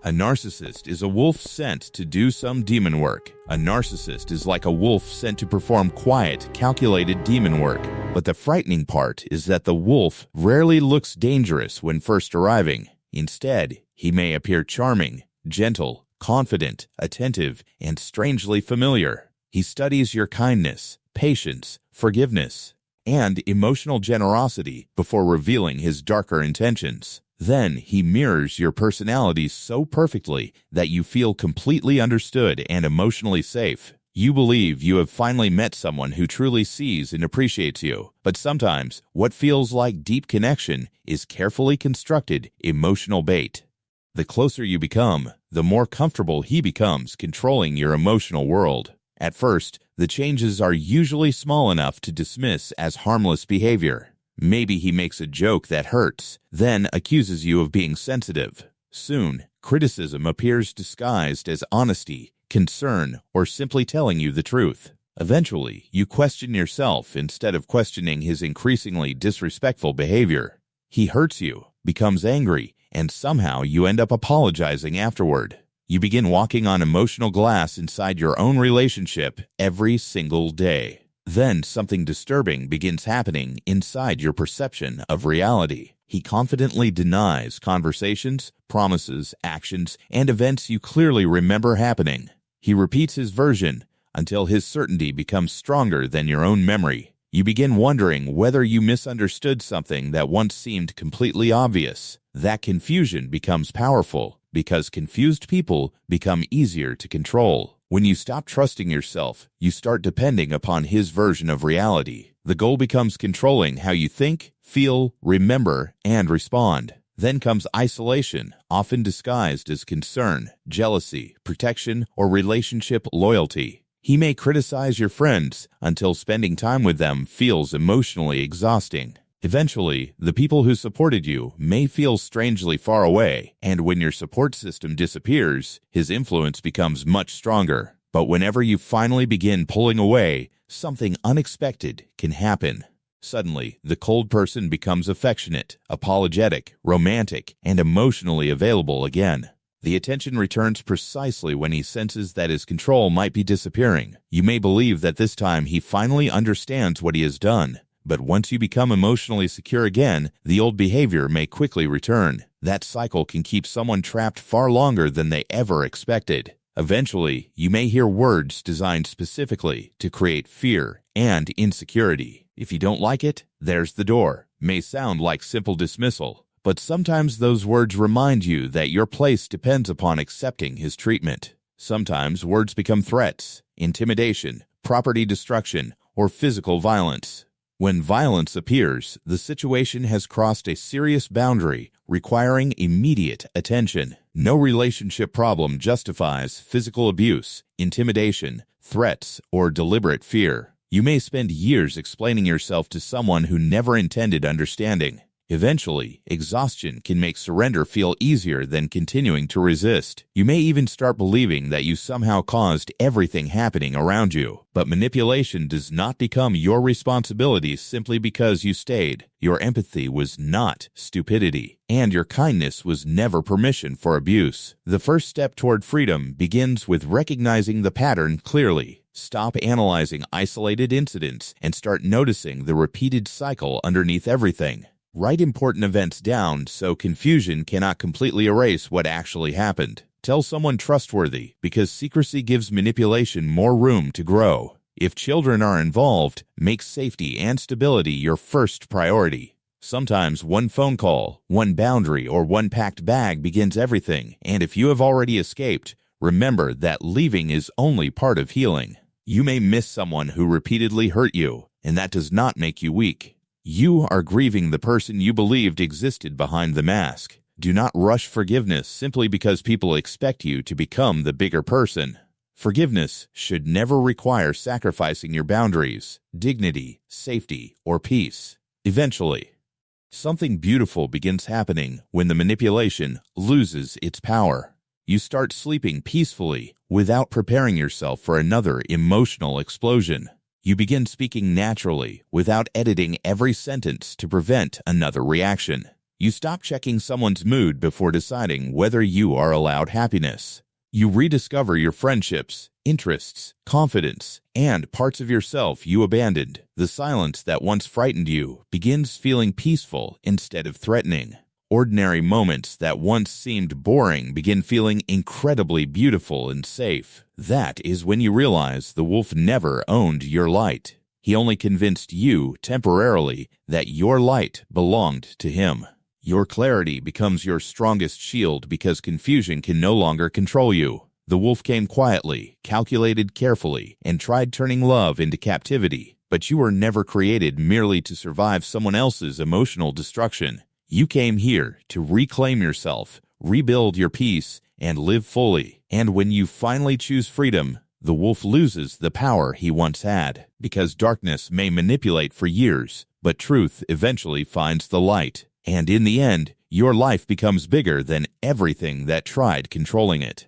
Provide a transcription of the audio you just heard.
A narcissist is a wolf sent to do some demon work. A narcissist is like a wolf sent to perform quiet, calculated demon work. But the frightening part is that the wolf rarely looks dangerous when first arriving. Instead, he may appear charming, gentle, confident, attentive, and strangely familiar. He studies your kindness, patience, forgiveness, and emotional generosity before revealing his darker intentions. Then he mirrors your personality so perfectly that you feel completely understood and emotionally safe. You believe you have finally met someone who truly sees and appreciates you, but sometimes what feels like deep connection is carefully constructed emotional bait. The closer you become, the more comfortable he becomes controlling your emotional world. At first, the changes are usually small enough to dismiss as harmless behavior. Maybe he makes a joke that hurts, then accuses you of being sensitive. Soon, criticism appears disguised as honesty, concern, or simply telling you the truth. Eventually, you question yourself instead of questioning his increasingly disrespectful behavior. He hurts you, becomes angry, and somehow you end up apologizing afterward. You begin walking on emotional glass inside your own relationship every single day. Then something disturbing begins happening inside your perception of reality. He confidently denies conversations, promises, actions, and events you clearly remember happening. He repeats his version until his certainty becomes stronger than your own memory. You begin wondering whether you misunderstood something that once seemed completely obvious. That confusion becomes powerful because confused people become easier to control. When you stop trusting yourself, you start depending upon his version of reality. The goal becomes controlling how you think, feel, remember, and respond. Then comes isolation, often disguised as concern, jealousy, protection, or relationship loyalty. He may criticize your friends until spending time with them feels emotionally exhausting. Eventually, the people who supported you may feel strangely far away, and when your support system disappears, his influence becomes much stronger. But whenever you finally begin pulling away, something unexpected can happen. Suddenly, the cold person becomes affectionate, apologetic, romantic, and emotionally available again. The attention returns precisely when he senses that his control might be disappearing. You may believe that this time he finally understands what he has done. But once you become emotionally secure again, the old behavior may quickly return. That cycle can keep someone trapped far longer than they ever expected. Eventually, you may hear words designed specifically to create fear and insecurity. If you don't like it, there's the door. May sound like simple dismissal, but sometimes those words remind you that your place depends upon accepting his treatment. Sometimes words become threats, intimidation, property destruction, or physical violence. When violence appears, the situation has crossed a serious boundary, requiring immediate attention. No relationship problem justifies physical abuse, intimidation, threats, or deliberate fear. You may spend years explaining yourself to someone who never intended understanding. Eventually, exhaustion can make surrender feel easier than continuing to resist. You may even start believing that you somehow caused everything happening around you. But manipulation does not become your responsibility simply because you stayed. Your empathy was not stupidity, and your kindness was never permission for abuse. The first step toward freedom begins with recognizing the pattern clearly. Stop analyzing isolated incidents and start noticing the repeated cycle underneath everything. Write important events down so confusion cannot completely erase what actually happened. Tell someone trustworthy because secrecy gives manipulation more room to grow. If children are involved, make safety and stability your first priority. Sometimes one phone call, one boundary, or one packed bag begins everything, and if you have already escaped, remember that leaving is only part of healing. You may miss someone who repeatedly hurt you, and that does not make you weak. You are grieving the person you believed existed behind the mask. Do not rush forgiveness simply because people expect you to become the bigger person. Forgiveness should never require sacrificing your boundaries, dignity, safety, or peace. Eventually, something beautiful begins happening when the manipulation loses its power. You start sleeping peacefully without preparing yourself for another emotional explosion. You begin speaking naturally without editing every sentence to prevent another reaction. You stop checking someone's mood before deciding whether you are allowed happiness. You rediscover your friendships, interests, confidence, and parts of yourself you abandoned. The silence that once frightened you begins feeling peaceful instead of threatening. Ordinary moments that once seemed boring begin feeling incredibly beautiful and safe. That is when you realize the wolf never owned your light. He only convinced you temporarily that your light belonged to him. Your clarity becomes your strongest shield because confusion can no longer control you. The wolf came quietly, calculated carefully, and tried turning love into captivity. But you were never created merely to survive someone else's emotional destruction. You came here to reclaim yourself, rebuild your peace, and live fully. And when you finally choose freedom, the wolf loses the power he once had. Because darkness may manipulate for years, but truth eventually finds the light. And in the end, your life becomes bigger than everything that tried controlling it.